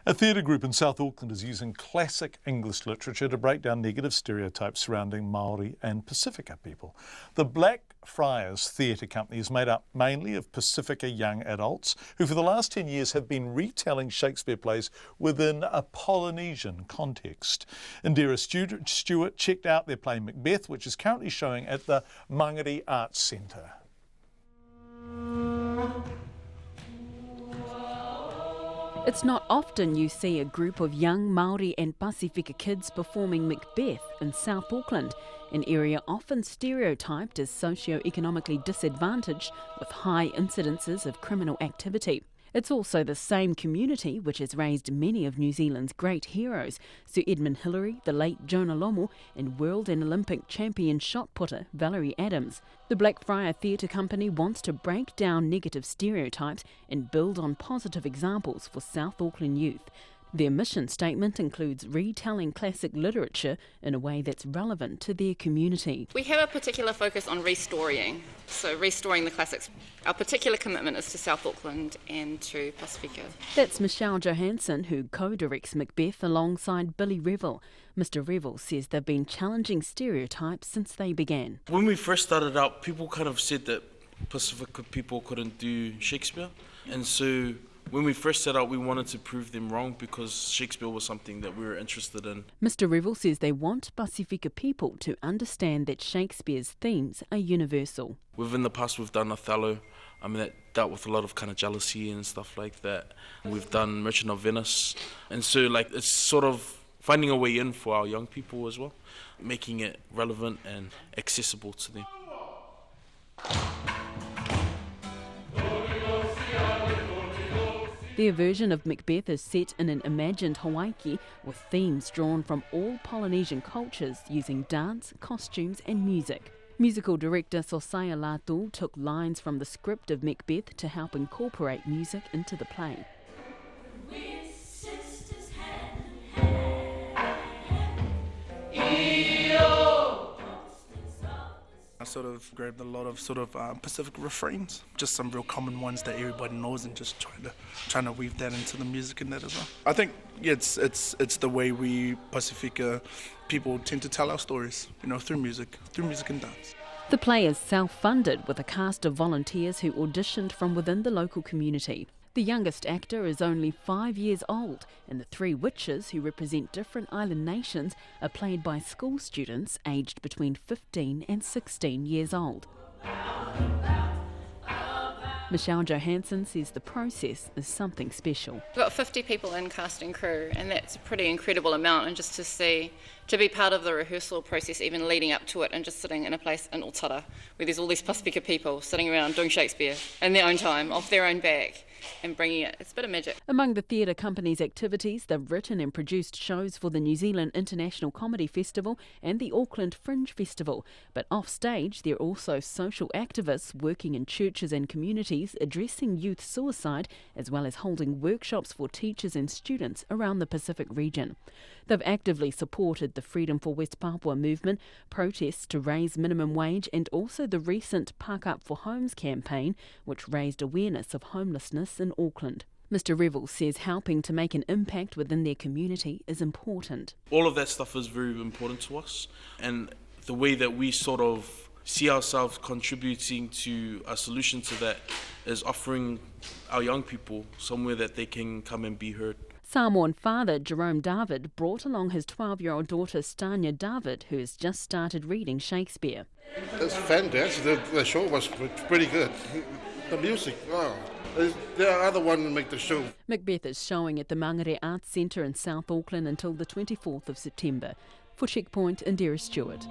A theatre group in South Auckland is using classic English literature to break down negative stereotypes surrounding Maori and Pasifika people. The Black Friars Theatre Company is made up mainly of Pasifika young adults who for the last 10 years have been retelling Shakespeare plays within a Polynesian context. Indira Stewart checked out their play Macbeth, which is currently showing at the Maori Arts Centre. It's not often you see a group of young Maori and Pasifika kids performing Macbeth in South Auckland, an area often stereotyped as socio-economically disadvantaged with high incidences of criminal activity. It's also the same community which has raised many of New Zealand's great heroes, Sir Edmund Hillary, the late Jonah Lomu, and world and Olympic champion shot putter Valerie Adams. The Blackfriar Theatre Company wants to break down negative stereotypes and build on positive examples for South Auckland youth. Their mission statement includes retelling classic literature in a way that's relevant to their community. We have a particular focus on restoring the classics. Our particular commitment is to South Auckland and to Pasifika. That's Michelle Johansson, who co-directs Macbeth alongside Billy Revel. Mr. Revel says they've been challenging stereotypes since they began. When we first started out, people kind of said that Pasifika people couldn't do Shakespeare, and so when we first set out, we wanted to prove them wrong because Shakespeare was something that we were interested in. Mr. Revel says they want Pasifika people to understand that Shakespeare's themes are universal. Within the past, we've done Othello, that dealt with a lot of kind of jealousy and stuff like that. We've done Merchant of Venice, and so it's sort of finding a way in for our young people as well, making it relevant and accessible to them. Their version of Macbeth is set in an imagined Hawaii with themes drawn from all Polynesian cultures using dance, costumes and music. Musical director Sosaya Latu took lines from the script of Macbeth to help incorporate music into the play. I sort of grabbed a lot of Pacific refrains, just some real common ones that everybody knows, and just trying to weave that into the music and that as well. I think it's the way we Pasifika people tend to tell our stories, through music and dance. The play is self-funded with a cast of volunteers who auditioned from within the local community. The youngest actor is only 5 years old, and the three witches, who represent different island nations, are played by school students aged between 15 and 16 years old. Michelle Johansson says the process is something special. We've got 50 people in cast and crew, and that's a pretty incredible amount, and just to be part of the rehearsal process even leading up to it, and just sitting in a place in Otara where there's all these Pasifika people sitting around doing Shakespeare in their own time, off their own back, and bringing it. It's a bit of magic. Among the theatre company's activities, they've written and produced shows for the New Zealand International Comedy Festival and the Auckland Fringe Festival. But offstage, they're also social activists working in churches and communities, addressing youth suicide, as well as holding workshops for teachers and students around the Pacific region. They've actively supported the Freedom for West Papua movement, protests to raise minimum wage, and also the recent Park Up for Homes campaign, which raised awareness of homelessness in Auckland. Mr. Revel says helping to make an impact within their community is important. All of that stuff is very important to us, and the way that we sort of see ourselves contributing to a solution to that is offering our young people somewhere that they can come and be heard. Samoan father Jerome David brought along his 12-year-old daughter Stania David, who has just started reading Shakespeare. It's fantastic. The show was pretty good. The music, wow. There are other ones that make the show. Macbeth is showing at the Maori Arts Centre in South Auckland until the 24th of September. For Checkpoint, Indira Stewart.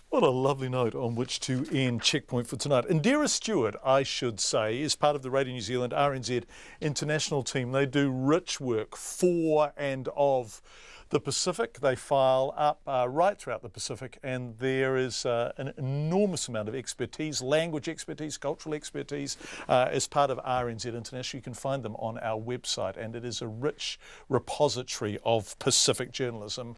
What a lovely note on which to end Checkpoint for tonight. Indira Stewart, I should say, is part of the Radio New Zealand RNZ international team. They do rich work for and of the Pacific. They file up right throughout the Pacific, and there is an enormous amount of expertise, language expertise, cultural expertise, as part of RNZ International. You can find them on our website, and it is a rich repository of Pacific journalism.